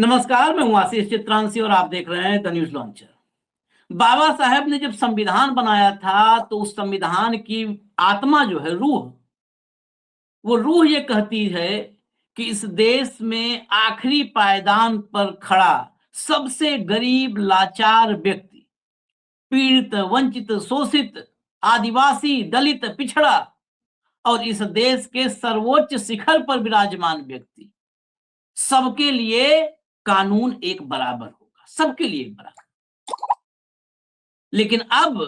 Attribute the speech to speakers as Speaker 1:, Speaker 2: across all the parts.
Speaker 1: नमस्कार, मैं हूं आशीष चित्रांशी और आप देख रहे हैं द न्यूज लॉन्चर। बाबा साहब ने जब संविधान बनाया था तो उस संविधान की आत्मा जो है, रूह, वो रूह ये कहती है कि इस देश में आखिरी पायदान पर खड़ा सबसे गरीब लाचार व्यक्ति, पीड़ित, वंचित, शोषित, आदिवासी, दलित, पिछड़ा और इस देश के सर्वोच्च शिखर पर विराजमान व्यक्ति, सबके लिए कानून एक बराबर होगा, सबके लिए एक बराबर। लेकिन अब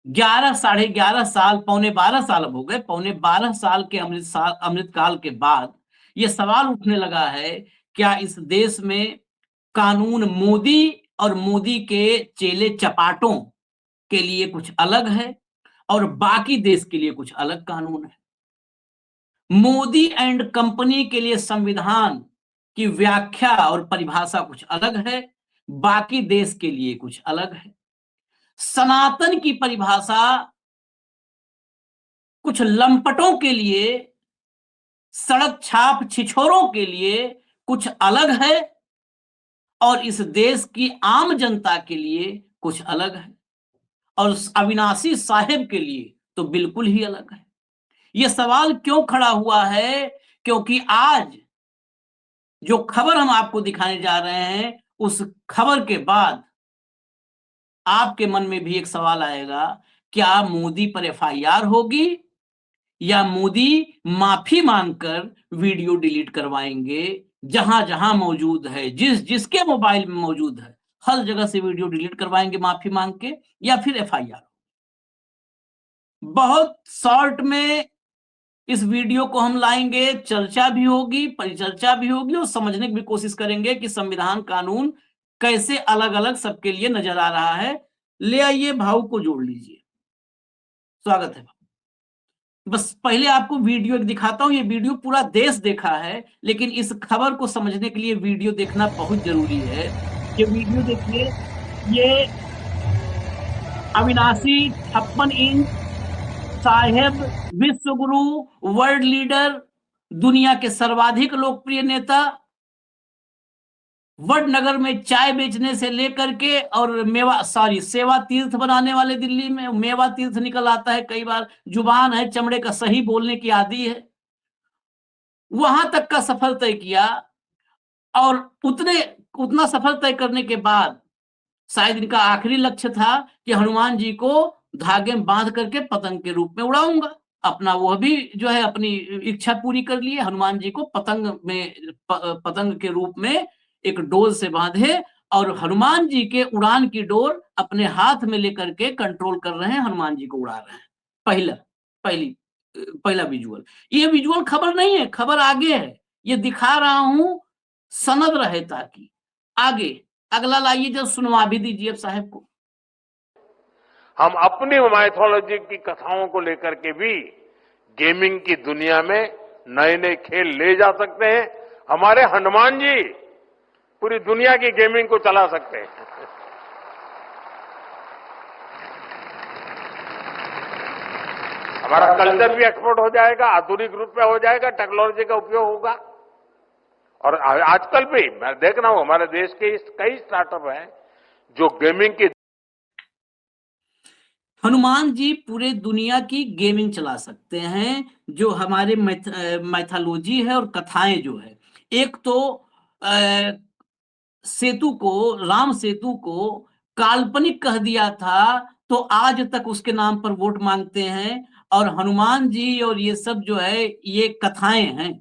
Speaker 1: 11 साढ़े 11 साल, पौने 12 साल अब हो गए, पौने 12 साल के अमृत काल के बाद ये सवाल उठने लगा है, क्या इस देश में कानून मोदी और मोदी के चेले चपाटों के लिए कुछ अलग है और बाकी देश के लिए कुछ अलग कानून है? मोदी एंड कंपनी के लिए संविधान की व्याख्या और परिभाषा कुछ अलग है, बाकी देश के लिए कुछ अलग है। सनातन की परिभाषा कुछ लंपटों के लिए, सड़क छाप छिछोरों के लिए कुछ अलग है और इस देश की आम जनता के लिए कुछ अलग है और अविनाशी साहेब के लिए तो बिल्कुल ही अलग है। यह सवाल क्यों खड़ा हुआ है? क्योंकि आज जो खबर हम आपको दिखाने जा रहे हैं, उस खबर के बाद आपके मन में भी एक सवाल आएगा, क्या मोदी पर एफआईआर होगी या मोदी माफी मांगकर वीडियो डिलीट करवाएंगे? जहां जहां मौजूद है, जिसके मोबाइल में मौजूद है, हर जगह से वीडियो डिलीट करवाएंगे माफी मांग के, या फिर एफआईआर। बहुत शॉर्ट में इस वीडियो को हम लाएंगे, चर्चा भी होगी, परिचर्चा भी होगी और समझने की भी कोशिश करेंगे कि संविधान कानून कैसे अलग अलग सबके लिए नजर आ रहा है। ले आइए, भाव को जोड़ लीजिए। स्वागत है। बस पहले आपको वीडियो एक दिखाता हूं। ये वीडियो पूरा देश देखा है, लेकिन इस खबर को समझने के लिए वीडियो देखना बहुत जरूरी है। ये वीडियो देखिए, ये अविनाशी 56 इंच साहेब, विश्व गुरु, वर्ल्ड लीडर, दुनिया के सर्वाधिक लोकप्रिय नेता, वडनगर में चाय बेचने से लेकर के और सेवा तीर्थ बनाने वाले, दिल्ली में मेवा तीर्थ निकल आता है कई बार, जुबान है चमड़े का, सही बोलने की आदी है, वहां तक का सफर तय किया। और उतना सफर तय करने के बाद शायद इनका आखिरी लक्ष्य था कि हनुमान जी को धागे में बांध करके पतंग के रूप में उड़ाऊंगा। अपना वह भी जो है अपनी इच्छा पूरी कर लिए। हनुमान जी को पतंग के रूप में एक डोर से बांधे और हनुमान जी के उड़ान की डोर अपने हाथ में लेकर के कंट्रोल कर रहे हैं, हनुमान जी को उड़ा रहे हैं। पहला विजुअल। ये विजुअल खबर नहीं है, खबर आगे है, ये दिखा रहा हूं सनद रहे ताकि आगे। अगला लाइए, जब सुनवा भी दीजिए अब साहब को।
Speaker 2: हम अपनी माइथोलॉजी की कथाओं को लेकर के भी गेमिंग की दुनिया में नए नए खेल ले जा सकते हैं। हमारे हनुमान जी पूरी दुनिया की गेमिंग को चला सकते हैं। हमारा कल्चर भी एक्सपोर्ट हो जाएगा, आधुनिक रूप में हो जाएगा, टेक्नोलॉजी का उपयोग होगा। और आजकल भी मैं देख रहा हूं हमारे देश के कई स्टार्टअप हैं जो गेमिंग की।
Speaker 1: हनुमान जी पूरे दुनिया की गेमिंग चला सकते हैं। जो हमारे मैथोलॉजी है और कथाएं जो है, एक तो सेतु को, राम सेतु को काल्पनिक कह दिया था, तो आज तक उसके नाम पर वोट मांगते हैं। और हनुमान जी और ये सब जो है, ये कथाएं हैं।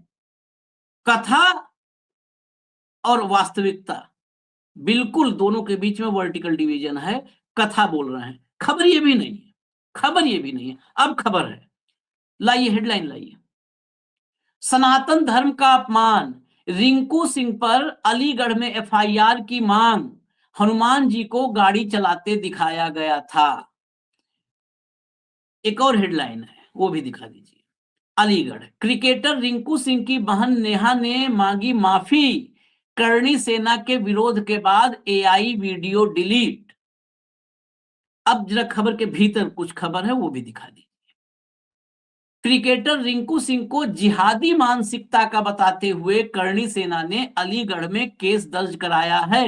Speaker 1: कथा और वास्तविकता बिल्कुल दोनों के बीच में वर्टिकल डिवीजन है। कथा बोल रहे हैं, खबर ये भी नहीं है, खबर ये भी नहीं है। अब खबर है, लाइए हेडलाइन लाइए। सनातन धर्म का अपमान, रिंकू सिंह पर अलीगढ़ में एफआईआर की मांग, हनुमान जी को गाड़ी चलाते दिखाया गया था। एक और हेडलाइन है, वो भी दिखा दीजिए। अलीगढ़, क्रिकेटर रिंकू सिंह की बहन नेहा ने मांगी माफी, करणी सेना के विरोध के बाद एआई वीडियो डिलीट। अब जरा खबर के भीतर कुछ खबर है, वो भी दिखा दी। क्रिकेटर रिंकू सिंह को जिहादी मानसिकता का बताते हुए करणी सेना ने अलीगढ़ में केस दर्ज कराया है।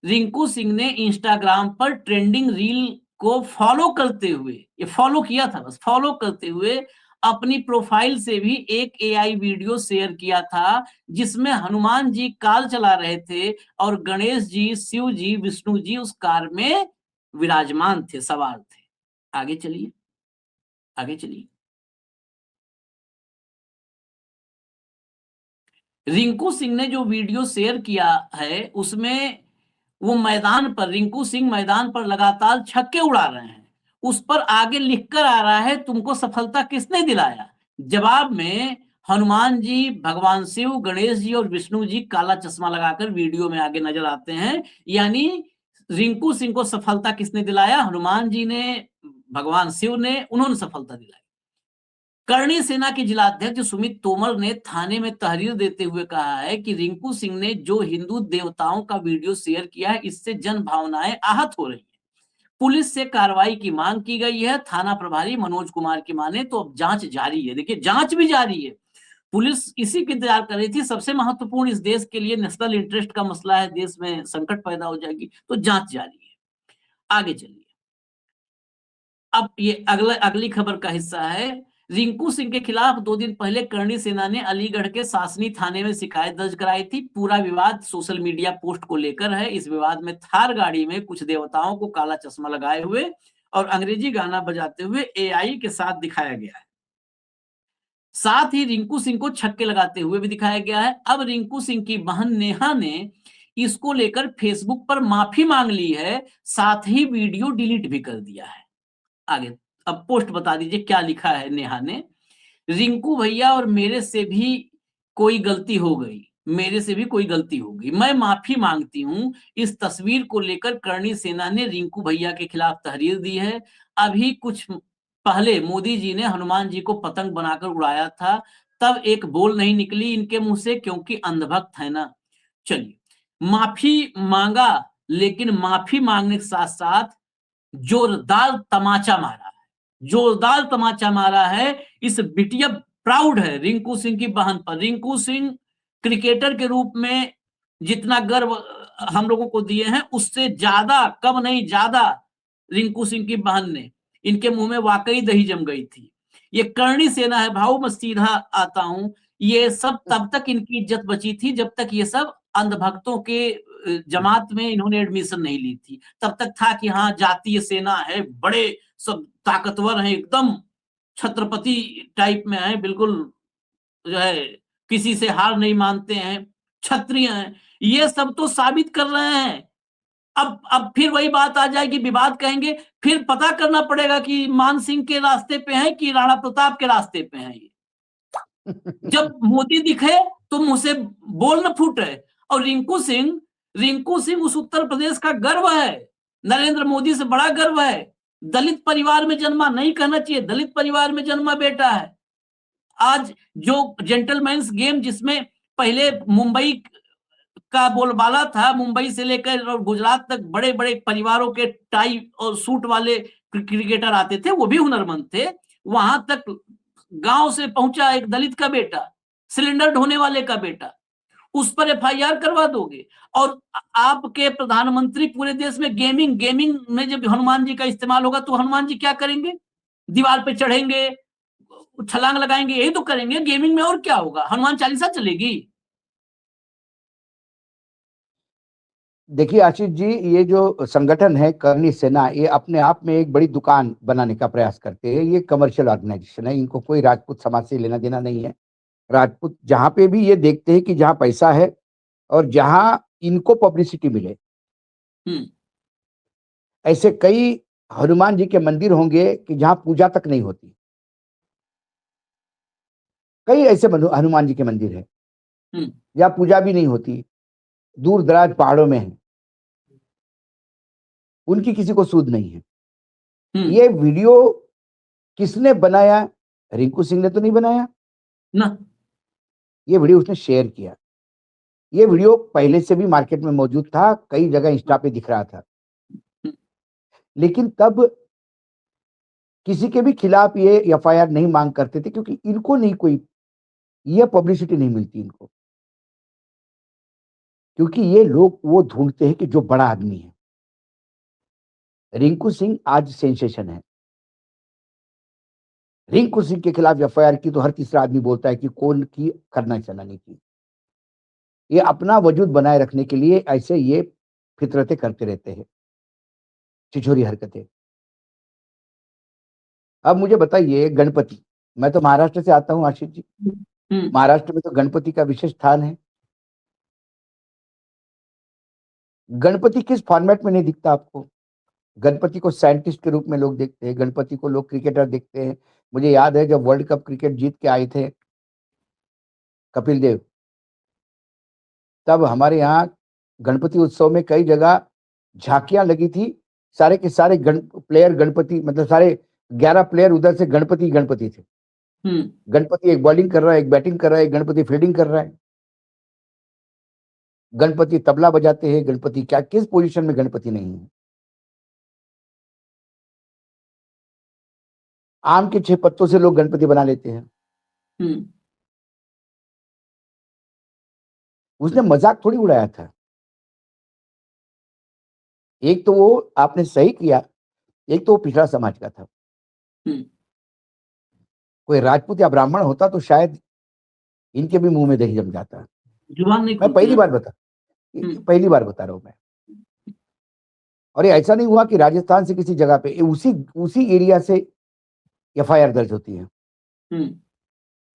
Speaker 1: रिंकू सिंह ने इंस्टाग्राम पर ट्रेंडिंग रील को फॉलो करते हुए, ये फॉलो किया था बस, फॉलो करते हुए अपनी प्रोफाइल से भी एक एआई वीडियो शेयर किया था जिसमें हनुमान जी कार चला रहे थे और गणेश जी, शिव जी, विष्णु जी उस कार में विराजमान थे, सवार थे। आगे चलिए, आगे चलिए। रिंकू सिंह ने जो वीडियो शेयर किया है उसमें वो मैदान पर, रिंकू सिंह मैदान पर लगातार छक्के उड़ा रहे हैं। उस पर आगे लिखकर आ रहा है, तुमको सफलता किसने दिलाया? जवाब में हनुमान जी, भगवान शिव, गणेश जी और विष्णु जी काला चश्मा लगाकर वीडियो में आगे नजर आते हैं। यानी रिंकू सिंह को सफलता किसने दिलाया? हनुमान जी ने, भगवान शिव ने, उन्होंने सफलता दिलाई। करणी सेना के जिलाध्यक्ष सुमित तोमर ने थाने में तहरीर देते हुए कहा है कि रिंकू सिंह ने जो हिंदू देवताओं का वीडियो शेयर किया है, इससे जन भावनाएं आहत हो रही हैं। पुलिस से कार्रवाई की मांग की गई है। थाना प्रभारी मनोज कुमार की माने तो अब जांच जारी है। देखिए, जांच भी जारी है। पुलिस इसी की इंतजार कर रही थी। सबसे महत्वपूर्ण इस देश के लिए नेशनल इंटरेस्ट का मसला है, देश में संकट पैदा हो जाएगी, तो जांच जारी है। आगे चलिए। अब ये अगली खबर का हिस्सा है। रिंकू सिंह के खिलाफ 2 दिन पहले करणी सेना ने अलीगढ़ के सासनी थाने में शिकायत दर्ज कराई थी। पूरा विवाद सोशल मीडिया पोस्ट को लेकर है। इस विवाद में थार गाड़ी में कुछ देवताओं को काला चश्मा लगाए हुए और अंग्रेजी गाना बजाते हुए एआई के साथ दिखाया गया है। साथ ही रिंकू सिंह को छक्के लगाते हुए भी दिखाया गया है। अब रिंकू सिंह की बहन नेहा ने इसको लेकर फेसबुक पर माफी मांग ली है, साथ ही वीडियो डिलीट भी कर दिया है। आगे अब पोस्ट बता दीजिए क्या लिखा है नेहा ने। रिंकू भैया और मेरे से भी कोई गलती हो गई, मेरे से भी कोई गलती हो गई, मैं माफी मांगती हूँ। इस तस्वीर को लेकर करणी सेना ने रिंकू भैया के खिलाफ तहरीर दी है। अभी कुछ पहले मोदी जी ने हनुमान जी को पतंग बनाकर उड़ाया था, तब एक बोल नहीं निकली इनके मुंह से, क्योंकि अंधभक्त है ना। चलिए, माफी मांगा, लेकिन माफी मांगने के साथ साथ जोरदार तमाचा मारा है, जोरदार तमाचा मारा है। इस बिटिया प्राउड है रिंकू सिंह की बहन पर। रिंकू सिंह क्रिकेटर के रूप में जितना गर्व हम लोगों को दिए हैं, उससे ज्यादा, कम नहीं ज्यादा, रिंकू सिंह की बहन ने, इनके मुंह में वाकई दही जम गई थी। ये करणी सेना है भाऊ, मैं सीधा आता हूं। ये सब तब तक इनकी इज्जत बची थी जब तक ये सब अंधभक्तों के जमात में इन्होंने एडमिशन नहीं ली थी। तब तक था कि हाँ जातीय सेना है, बड़े सब ताकतवर हैं, एकदम छत्रपति टाइप में है, बिल्कुल जो है किसी से हार नहीं मानते हैं, क्षत्रिय हैं। ये सब तो साबित कर रहे हैं। अब फिर वही बात आ जाएगी, विवाद कहेंगे, फिर पता करना पड़ेगा कि मान सिंह के रास्ते पे है कि राणा प्रताप के रास्ते पे है ये। जब मोदी दिखे तो मुंह से बोल न फूटे। और रिंकू सिंह उस उत्तर प्रदेश का गर्व है, नरेंद्र मोदी से बड़ा गर्व है। दलित परिवार में जन्मा, नहीं कहना चाहिए, दलित परिवार में जन्मा बेटा है। आज जो जेंटलमैन्स गेम जिसमें पहले मुंबई का बोलबाला था, मुंबई से लेकर और गुजरात तक बड़े बड़े परिवारों के टाई और सूट वाले क्रिकेटर आते थे, वो भी हुनरमंद थे। वहां तक गांव से पहुंचा एक दलित का बेटा, सिलेंडर ढोने वाले का बेटा, उस पर एफआईआर करवा दोगे। और आपके प्रधानमंत्री पूरे देश में गेमिंग में जब हनुमान जी का इस्तेमाल होगा तो हनुमान जी क्या करेंगे? दीवार पे चढ़ेंगे, छलांग लगाएंगे, यही तो करेंगे गेमिंग में, और क्या होगा? हनुमान चालीसा चलेगी।
Speaker 3: देखिए आशीष जी, ये जो संगठन है करणी सेना, ये अपने आप में एक बड़ी दुकान बनाने का प्रयास करते हैं। ये कमर्शियल ऑर्गेनाइजेशन है, इनको कोई राजपूत समाज से लेना देना नहीं है। राजपूत जहां पे भी ये देखते हैं कि जहां पैसा है और जहां इनको पब्लिसिटी मिले, ऐसे कई हनुमान जी के मंदिर होंगे कि जहां पूजा तक नहीं होती। कई ऐसे हनुमान जी के मंदिर है जहां पूजा भी नहीं होती, दूर दराज पहाड़ों में है, उनकी किसी को सूद नहीं है। ये वीडियो किसने बनाया? रिंकू सिंह ने तो नहीं बनाया
Speaker 1: ना।
Speaker 3: ये वीडियो उसने शेयर किया। ये वीडियो पहले से भी मार्केट में मौजूद था, कई जगह इंस्टा पे दिख रहा था, लेकिन तब किसी के भी खिलाफ ये एफआईआर नहीं मांग करते थे, क्योंकि इनको नहीं कोई ये पब्लिसिटी नहीं मिलती इनको, क्योंकि ये लोग वो ढूंढते हैं कि जो बड़ा आदमी है। रिंकू सिंह आज सेंसेशन है। रिंकू सिंह के खिलाफ एफआईआर की तो हर तीसरा आदमी बोलता है कि कौन की, करना चलाने की। ये अपना वजूद बनाए रखने के लिए ऐसे ये फितरतें करते रहते हैं, छिछोरी हरकतें। अब मुझे बताइए, गणपति, मैं तो महाराष्ट्र से आता हूं आशीष जी। महाराष्ट्र में तो गणपति का विशेष स्थान है। गणपति किस फॉर्मेट में नहीं दिखता आपको? गणपति को साइंटिस्ट के रूप में लोग देखते हैं, गणपति को लोग क्रिकेटर देखते हैं। मुझे याद है जब वर्ल्ड कप क्रिकेट जीत के आए थे कपिल देव, तब हमारे यहाँ गणपति उत्सव में कई जगह झांकियां लगी थी। सारे के सारे प्लेयर गणपति, मतलब सारे 11 प्लेयर उधर से गणपति गणपति थे। गणपति एक बॉलिंग कर रहा है, एक बैटिंग कर रहा है, एक गणपति फील्डिंग कर रहा है। गणपति तबला बजाते हैं, गणपति क्या किस पोजीशन में गणपति नहीं है। आम के 6 पत्तों से लोग गणपति बना लेते हैं। उसने मजाक थोड़ी उड़ाया था। एक तो वो आपने सही किया, एक तो वो पिछड़ा समाज का था। कोई राजपूत या ब्राह्मण होता तो शायद इनके भी मुंह में दही जम जाता।
Speaker 1: जुबान नहीं
Speaker 3: मैं पहली बार बता रहा हूं मैं। और ये ऐसा नहीं हुआ कि राजस्थान से किसी जगह पे उसी एरिया से एफआईआर दर्ज होती है।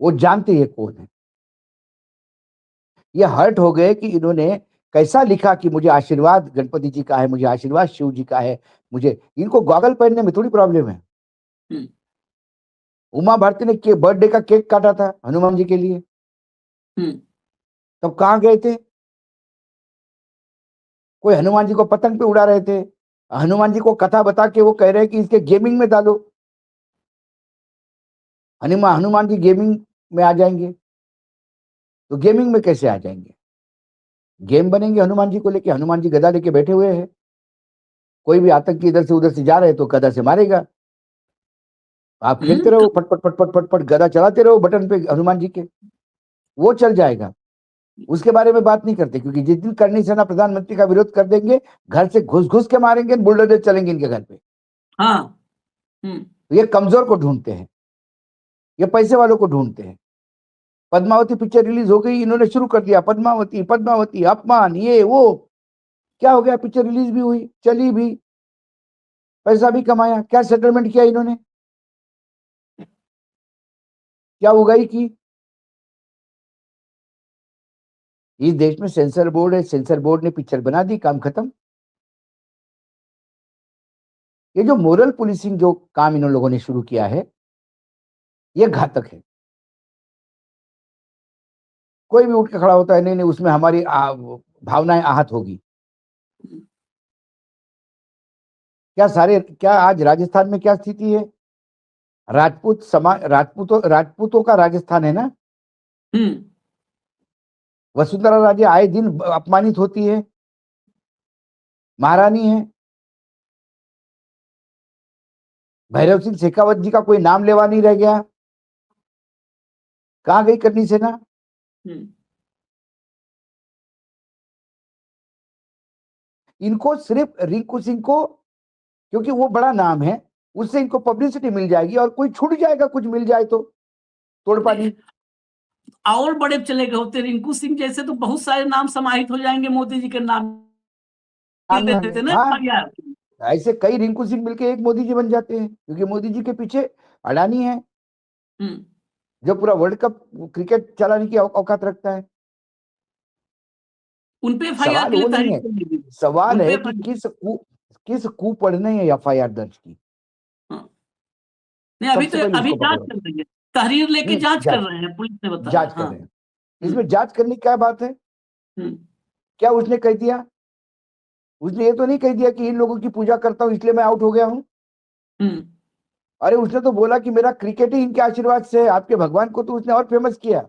Speaker 3: वो जानते हैं कौन है। ये हर्ट हो गए कि इन्होंने कैसा लिखा कि मुझे आशीर्वाद गणपति जी का है, मुझे आशीर्वाद शिव जी का है। मुझे, इनको गॉगल पहनने में थोड़ी प्रॉब्लम है। उमा भारती ने बर्थडे का केक काटा था हनुमान जी के लिए, तब कहां गए थे? कोई हनुमान जी को पतंग पे उड़ा रहे थे। हनुमान जी को कथा बता के वो कह रहे हैं कि इसके गेमिंग में डालो, हनुमान जी गेमिंग में आ जाएंगे। तो गेमिंग में कैसे आ जाएंगे? गेम बनेंगे हनुमान जी को लेके। हनुमान जी गदा लेके बैठे हुए हैं। कोई भी आतंकी इधर से उधर से जा रहे तो गदा से मारेगा। आप खेलते रहो, पट पट पट पट पट पट गदा चलाते रहो बटन पे हनुमान जी के, वो चल जाएगा। उसके बारे में बात नहीं करते, क्योंकि जिस दिन करनी सेना प्रधानमंत्री का विरोध कर देंगे, घर से घुस घुस के मारेंगे, बुलडोजर चलेंगे इनके घर पे। तो ये कमजोर को ढूंढते हैं, ये पैसे वालों को ढूंढते हैं। पद्मावती पिक्चर रिलीज हो गई, इन्होंने शुरू कर दिया पद्मावती पद्मावती अपमान, ये वो। क्या हो गया? पिक्चर रिलीज भी हुई, चली भी, पैसा भी कमाया। क्या सेटलमेंट किया इन्होंने? क्या उगाई की? इस देश में सेंसर बोर्ड है, सेंसर बोर्ड ने पिक्चर बना दी, काम खत्म। ये जो मोरल पुलिसिंग जो काम इन लोगों ने शुरू किया है, ये घातक है। कोई भी उठ के खड़ा होता है, नहीं नहीं उसमें हमारी भावनाएं आहत होगी। क्या आज राजस्थान में क्या स्थिति है? राजपूत समाज, राजपूतों का राजस्थान है ना। वसुंधरा राजे आए दिन अपमानित होती है, महारानी है। भैरव सिंह शेखावत जी का कोई नाम लेवा नहीं रह गया। कहां गई करनी सेना? इनको सिर्फ रिंकू सिंह को, क्योंकि वो बड़ा नाम है, उससे इनको पब्लिसिटी मिल जाएगी और कोई छूट जाएगा, कुछ मिल जाए तो तोड़ पानी।
Speaker 1: और बड़े चले गए होते, रिंकू सिंह जैसे तो बहुत सारे नाम समाहित हो जाएंगे मोदी जी के नाम देते ना।
Speaker 3: हाँ, ऐसे कई रिंकू सिंह मिलके एक मोदी जी बन जाते हैं, क्योंकि मोदी जी के पीछे अडानी है जो पूरा वर्ल्ड कप क्रिकेट चलाने की औकात रखता है।
Speaker 1: उनपे
Speaker 3: सवाल वो नहीं है, सवाल है कि किस कुपढ़ ने एफआईआर दर्ज की।
Speaker 1: नहीं, अभी जांच कर रही है, तहरीर लेके जांच कर रहे हैं, पुलिस ने बताया।
Speaker 3: जांच कर रहे हैं। इसमें जांच करने की क्या बात है? क्या उसने कह दिया? उसने ये तो नहीं कह दिया कि इन लोगों की पूजा करता हूं इसलिए मैं आउट हो गया हूं। अरे उसने तो बोला कि मेरा क्रिकेट ही इनके आशीर्वाद से है। आपके भगवान को तो उसने और फेमस किया।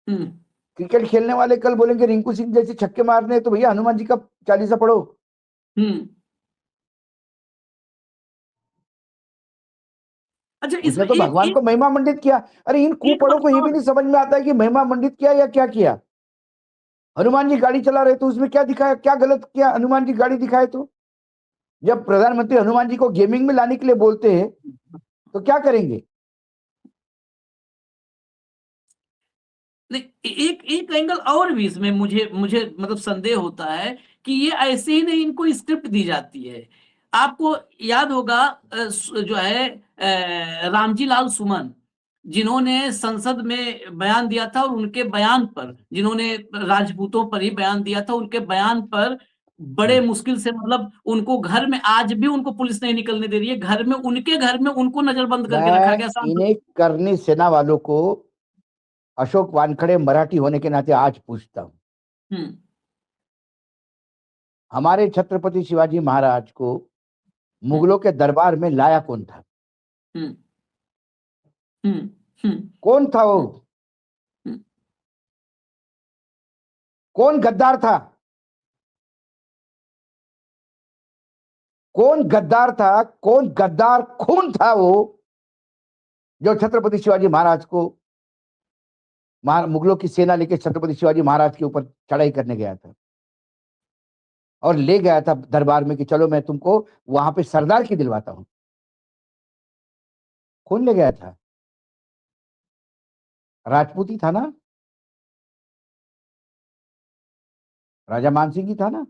Speaker 3: क्रिकेट खेलने वाले कल बोलेंगे रिंकू सिंह जैसे छक्के मारने, तो भैया हनुमान जी का चालीसा पढ़ो।
Speaker 1: अच्छा,
Speaker 3: उसने
Speaker 1: इसमें
Speaker 3: तो
Speaker 1: एक
Speaker 3: भगवान
Speaker 1: एक
Speaker 3: को महिमा मंडित किया। अरे इन
Speaker 1: एक
Speaker 3: कुपड़ों को
Speaker 1: बात
Speaker 3: ये
Speaker 1: और,
Speaker 3: भी नहीं समझ में आता है कि महिमा मंडित किया या क्या किया। हनुमान जी गाड़ी चला रहे तो उसमें क्या दिखाया, क्या गलत किया हनुमान जी गाड़ी दिखाए तो? जब प्रधानमंत्री हनुमान जी को गेमिंग में लाने के लिए बोलते हैं तो क्या करेंगे?
Speaker 1: नहीं, एक एक एंगल और भी इसमें मुझे मुझे मतलब संदेह होता है कि ये ऐसे ही नहीं, इनको स्क्रिप्ट दी जाती है। आपको याद होगा जो है रामजी लाल सुमन, जिन्होंने संसद में बयान दिया था, और उनके बयान पर, जिन्होंने राजपूतों पर ही बयान दिया था, उनके बयान पर बड़े मुश्किल से, मतलब उनको घर में, आज भी उनको पुलिस नहीं निकलने दे रही है, घर में, उनके घर में उनको नजरबंद करके रखा
Speaker 3: मैं
Speaker 1: गया सांसद।
Speaker 3: इन्हें करनी सेना वालों को, अशोक वानखड़े मराठी होने के नाते आज पूछता हूं,
Speaker 1: हम्म
Speaker 3: हमारे छत्रपति शिवाजी महाराज को मुगलों के दरबार में लाया कौन था?
Speaker 1: हम्म हम्म हम्म
Speaker 3: कौन था वो?
Speaker 1: हम्म
Speaker 3: कौन गद्दार था? कौन गद्दार था? कौन गद्दार खून था वो जो छत्रपति शिवाजी महाराज को, मुगलों की सेना लेकर छत्रपति शिवाजी महाराज के ऊपर चढ़ाई करने गया था और ले गया था दरबार में कि चलो मैं तुमको वहां पे सरदार की दिलवाता हूं? कौन ले गया था? राजपूत ही था ना, राजा मानसिंह ही था ना।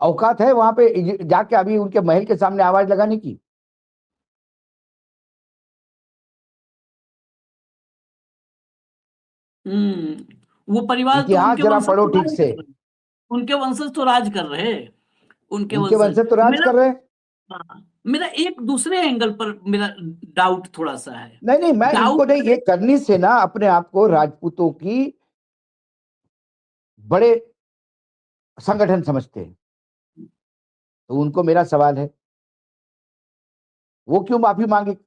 Speaker 3: औकात है वहां पे जाके अभी उनके महल के सामने आवाज लगाने की?
Speaker 1: वो परिवार तो,
Speaker 3: इतिहास
Speaker 1: उनके
Speaker 3: जरा
Speaker 1: वंशज
Speaker 3: पढ़ो
Speaker 1: तो
Speaker 3: ठीक
Speaker 1: राज
Speaker 3: से।
Speaker 1: कर रहे, उनके वंशज तो राज कर रहे, उनके
Speaker 3: उनके
Speaker 1: वंशज।
Speaker 3: वंशज तो राज
Speaker 1: मेरा,
Speaker 3: कर रहे हैं।
Speaker 1: हाँ, मेरा एक दूसरे एंगल पर मेरा डाउट थोड़ा सा है।
Speaker 3: नहीं नहीं, मैं इनको
Speaker 1: डाउट
Speaker 3: नहीं, ये करनी से ना अपने आप को राजपूतों की बड़े संगठन समझते हैं, तो उनको मेरा सवाल है, वो क्यों माफी मांगे?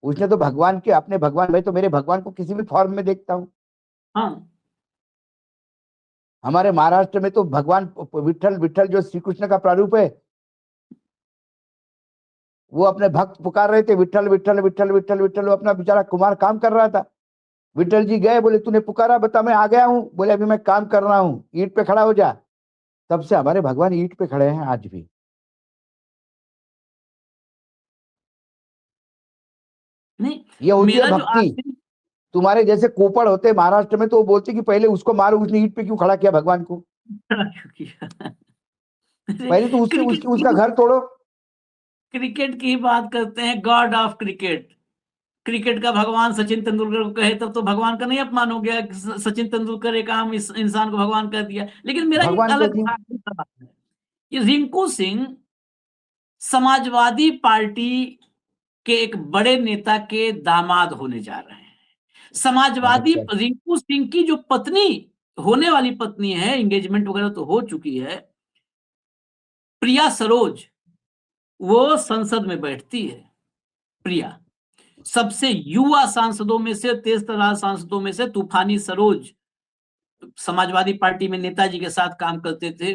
Speaker 3: उसने तो भगवान के, अपने भगवान, मैं तो मेरे भगवान को किसी भी फॉर्म में देखता हूं।
Speaker 1: हाँ,
Speaker 3: हमारे महाराष्ट्र में तो भगवान विठल, विठल जो श्री कृष्ण का प्रारूप है, वो अपने भक्त पुकार रहे थे विठल विठल विठल विठल विठल। वो अपना बेचारा कुमार काम कर रहा था, विठल जी गए, बोले तूने पुकारा, बता मैं आ गया हूं। बोले अभी मैं काम कर रहा हूं, ईंट पे खड़ा हो जा। तब से हमारे भगवान ईंट पे खड़े हैं आज भी।
Speaker 1: नहीं,
Speaker 3: ये होती है
Speaker 1: मेरा जो
Speaker 3: भक्ति।
Speaker 1: आखिरी
Speaker 3: तुम्हारे जैसे कोपड़ होते हैं महाराष्ट्र में, तो वो बोलते कि पहले उसको मारो, उसने ईंट पे क्यों खड़ा किया भगवान को? पहले तो उसके
Speaker 1: क्रिकेट
Speaker 3: उसकी उसका घर तोड़ो।
Speaker 1: क्रिकेट की बात करते हैं, गॉड ऑफ क्रिकेट, क्रिकेट का भगवान सचिन तेंदुलकर को कहे, तब तो भगवान का नहीं अपमान हो गया कि सचिन तेंदुलकर एक आम इस इंसान को भगवान कह दिया। लेकिन मेरा एक
Speaker 3: भगवान
Speaker 1: अलग
Speaker 3: कहती हूँ।
Speaker 1: आखिरी सवाल है, कि रिंकू सिंह समाजवादी पार्टी के एक बड़े नेता के दामाद होने जा रहे हैं। समाजवादी,
Speaker 3: अच्छा।
Speaker 1: रिंकू सिंह की जो पत्नी, होने वाली पत्नी है, एंगेजमेंट वगैरह तो हो चुकी है, प्रिया सरोज, वो संसद में बैठती है। प्रिया सबसे युवा सांसदों में से, तेज तर्रार सांसदों में से तूफानी सरोज, समाजवादी पार्टी में नेताजी के साथ काम करते थे,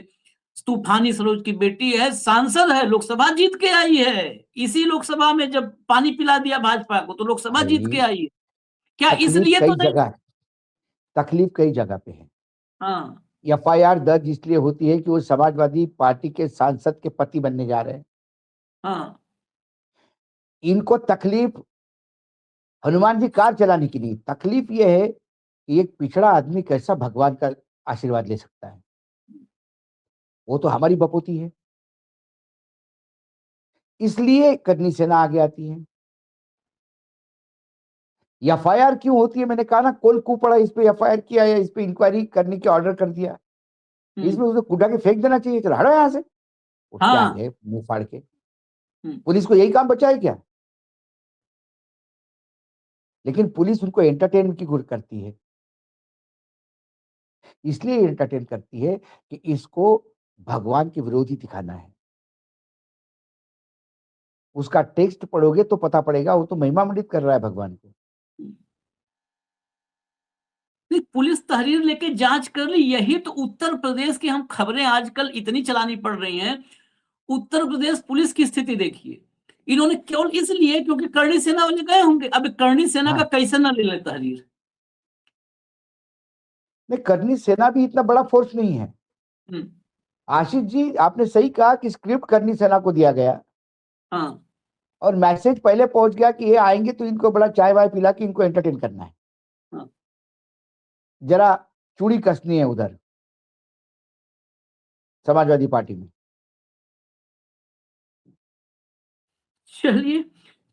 Speaker 1: तूफानी सरोज की बेटी है, सांसद है, लोकसभा जीत के आई है। इसी लोकसभा में जब पानी पिला दिया भाजपा को, तो लोकसभा जीत के
Speaker 3: भाई,
Speaker 1: आई है। क्या
Speaker 3: तकलीफ
Speaker 1: इसलिए तो
Speaker 3: कई
Speaker 1: नहीं?
Speaker 3: जगह, तकलीफ कई जगह पे है।
Speaker 1: हाँ,
Speaker 3: एफआईआर दर्ज इसलिए होती है कि वो समाजवादी पार्टी के सांसद के पति बनने जा रहे हैं।
Speaker 1: हाँ,
Speaker 3: इनको तकलीफ हनुमान जी कार चलाने की नहीं, तकलीफ ये है कि एक पिछड़ा आदमी कैसा भगवान का आशीर्वाद ले सकता है। वो तो हमारी बपोती है, इसलिए करनी सेना आगे आती है। एफआईआर क्यों होती है? मैंने कहा ना, कौन कू पड़ा इस पे एफआईआर किया या इस पे इंक्वायरी करने की ऑर्डर कर दिया? इसमें उसे कुटा के फेंक देना चाहिए, चलो हटो यहाँ से। उठ के आ
Speaker 1: हाँ,
Speaker 3: गए मुंह फाड़ के।
Speaker 1: हम्म,
Speaker 3: पुलिस को यही काम बचा है क्या? लेकिन पुलिस उनको एंटरटेन की गुर करती है, इसलिए एंटरटेन करती है कि इसको भगवान के विरोधी दिखाना है। उसका टेक्स्ट पढ़ोगे तो पता पड़ेगा, वो तो महिमा मंडित कर रहा है भगवान को।
Speaker 1: नहीं, पुलिस तहरीर लेके जांच कर ली, यही तो उत्तर प्रदेश की हम खबरें आजकल इतनी चलानी पड़ रही हैं। उत्तर प्रदेश पुलिस की स्थिति देखिए, इन्होंने केवल इसलिए क्योंकि करणी सेना वाले गए होंगे, अब करणी सेना
Speaker 3: हाँ।
Speaker 1: का कैसे ना ले ले तहरीर।
Speaker 3: नहीं, करनी सेना भी इतना बड़ा फोर्स नहीं है।
Speaker 1: हम्म,
Speaker 3: आशीष जी, आपने सही कहा कि स्क्रिप्ट करनी सेना को दिया गया
Speaker 1: हाँ
Speaker 3: और मैसेज पहले पहुंच गया कि ये आएंगे तो इनको बड़ा चाय वाय पिला के इनको एंटरटेन करना है,
Speaker 1: हाँ।
Speaker 3: जरा चूड़ी कसनी है उधर समाजवादी पार्टी में।
Speaker 1: चलिए,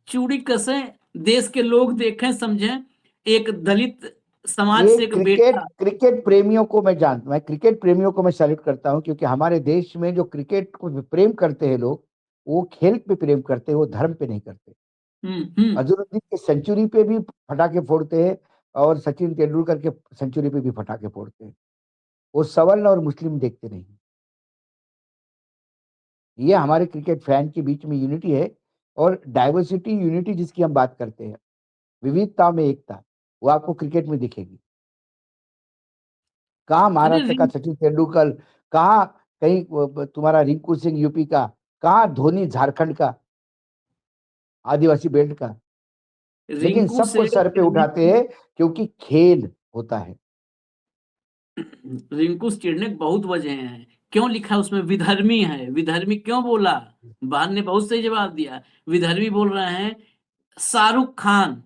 Speaker 1: चूड़ी कसें, देश के लोग देखें समझें, एक दलित समाज
Speaker 3: ये
Speaker 1: से एक
Speaker 3: क्रिकेट
Speaker 1: बेटा।
Speaker 3: क्रिकेट प्रेमियों को मैं क्रिकेट प्रेमियों को मैं सैल्यूट करता हूं, क्योंकि हमारे देश में जो क्रिकेट को प्रेम करते हैं लोग, वो खेल पे प्रेम करते हैं, वो धर्म पे नहीं करते। अजहरुद्दीन के सेंचुरी पे भी फटाके फोड़ते हैं और सचिन तेंदुलकर के सेंचुरी पे भी फटाके फोड़ते हैं। वो सवर्ण और मुस्लिम देखते नहीं। ये हमारे क्रिकेट फैन के बीच में यूनिटी है, और डाइवर्सिटी यूनिटी जिसकी हम बात करते हैं, विविधता में एकता, वो आपको क्रिकेट में दिखेगी। कहाँ
Speaker 1: अरे
Speaker 3: महाराष्ट्र का सचिन तेंदुलकर, कहाँ कहीं तुम्हारा रिंकू सिंह यूपी का, कहाँ धोनी झारखंड का, आदिवासी बेल्ट का, लेकिन
Speaker 1: रिंकू
Speaker 3: सबको
Speaker 1: से
Speaker 3: सर पे उठाते हैं क्योंकि खेल होता है।
Speaker 1: रिंकू चिढ़ने की बहुत वजह हैं। क्यों लिखा उसमें विधर्मी है, विधर्मी क्यों बोला? बहन ने बहुत सही जवाब दिया। विधर्मी बोल रहे हैं शाहरुख खान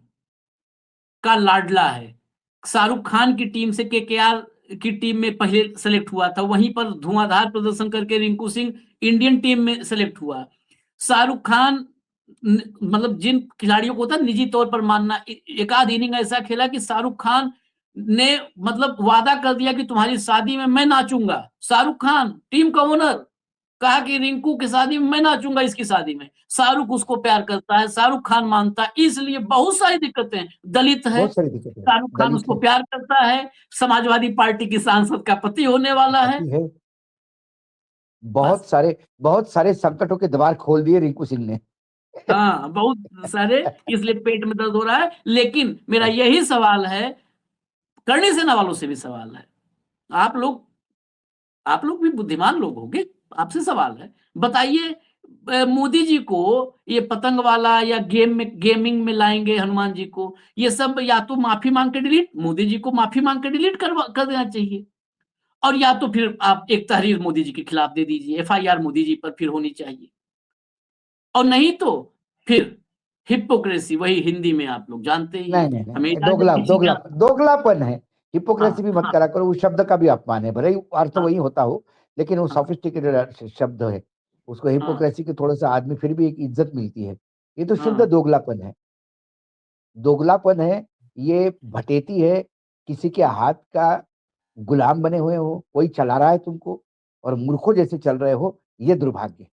Speaker 1: का लाडला है। शाहरुख खान की टीम से केकेआर की टीम में पहले सेलेक्ट हुआ था, वहीं पर धुआंधार प्रदर्शन करके रिंकू सिंह इंडियन टीम में सेलेक्ट हुआ। शाहरुख खान मतलब जिन खिलाड़ियों को होता है निजी तौर पर मानना, एक आध इनिंग ऐसा खेला कि शाहरुख खान ने मतलब वादा कर दिया कि तुम्हारी शादी में मैं नाचूंगा। शाहरुख खान टीम का ओनर कहा कि रिंकू की शादी में मैं नाचूंगा, इसकी शादी में। शाहरुख उसको प्यार करता है, शाहरुख खान मानता है, इसलिए बहुत सारी दिक्कतें हैं। दलित है,
Speaker 3: बहुत सारी दिक्कतें हैं।
Speaker 1: शाहरुख खान
Speaker 3: दलित
Speaker 1: उसको
Speaker 3: है,
Speaker 1: प्यार करता है, समाजवादी पार्टी की सांसद का पति होने वाला है।
Speaker 3: पति है।
Speaker 1: बस
Speaker 3: बहुत सारे संकटों के द्वार खोल दिए रिंकू सिंह ने।
Speaker 1: हाँ, बहुत सारे, इसलिए पेट में दर्द हो रहा है। लेकिन मेरा यही सवाल है, करणी सेना वालों से भी सवाल है, आप लोग भी बुद्धिमान लोग होंगे, आपसे सवाल है, बताइए मोदी जी को ये पतंग वाला या गेमिंग में लाएंगे हनुमान जी को, ये सब या तो माफी मांग के डिलीट, मोदी जी को माफी मांग के डिलीट कर देना चाहिए, और या तो फिर आप एक तहरीर मोदी जी के खिलाफ दे दीजिए, एफआईआर मोदी जी पर फिर होनी चाहिए, और नहीं तो फिर हिपोक्रेसी, वही हिंदी में आप लोग जानते ही
Speaker 3: नहीं
Speaker 1: हैं।
Speaker 3: नहीं नहीं
Speaker 1: हमें
Speaker 3: नहीं,
Speaker 1: इजाजत दीजिए।
Speaker 3: दोगलापन है। हिपोक्रेसी भी
Speaker 1: हाँ
Speaker 3: मत
Speaker 1: हाँ
Speaker 3: करा करो, उस शब्द का भी अपमान है, भले ही अर्थ
Speaker 1: हाँ
Speaker 3: वही होता हो, लेकिन वो
Speaker 1: हाँ
Speaker 3: सोफिस्टिकेटेड शब्द है। उसको
Speaker 1: हाँ
Speaker 3: हिपोक्रेसी के थोड़ा सा आदमी फिर भी एक इज्जत मिलती है। ये तो शुद्ध
Speaker 1: हाँ
Speaker 3: दोगलापन है। दोगलापन है, ये भटेती है, किसी के हाथ का गुलाम बने हुए हो, कोई चला रहा है तुमको और मूर्खों जैसे चल रहे हो, ये दुर्भाग्य है।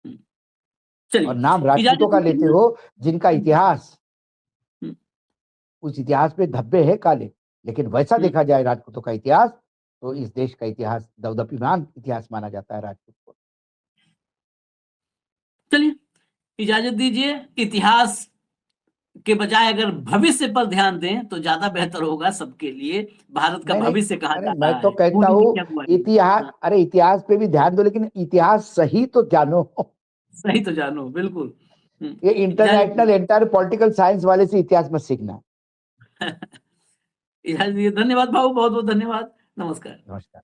Speaker 3: और
Speaker 1: चलिए,
Speaker 3: नाम राजपूतों
Speaker 1: इजाजत
Speaker 3: का लेते
Speaker 1: दीजिए।
Speaker 3: हो, जिनका इतिहास,
Speaker 1: हम्म,
Speaker 3: उस इतिहास पे धब्बे है काले, लेकिन वैसा
Speaker 1: हम्म,
Speaker 3: देखा जाए राजपूतों का इतिहास, तो इस देश का इतिहास दौदपीमान इतिहास माना जाता है राजपूत को।
Speaker 1: चलिए, इजाजत दीजिए। इतिहास के बजाय अगर भविष्य पर ध्यान दें तो ज्यादा बेहतर होगा सबके लिए। भारत का
Speaker 3: नहीं नहीं,
Speaker 1: भविष्य कहाँ
Speaker 3: अरे
Speaker 1: जा
Speaker 3: मैं
Speaker 1: रहा
Speaker 3: तो
Speaker 1: है,
Speaker 3: कहता
Speaker 1: मोदी जी
Speaker 3: हूँ
Speaker 1: क्या हुआ है?
Speaker 3: इतिहास,
Speaker 1: हाँ,
Speaker 3: अरे इतिहास पे भी ध्यान दो, लेकिन इतिहास सही तो जानो।
Speaker 1: सही तो जानो, बिल्कुल।
Speaker 3: ये
Speaker 1: इजाजत
Speaker 3: इंटरनेशनल एंटायर पॉलिटिकल साइंस वाले से इतिहास मत सीखना।
Speaker 1: इजाजत दीजिए। धन्यवाद भाऊ, बहुत बहुत धन्यवाद। नमस्कार।
Speaker 3: नमस्कार।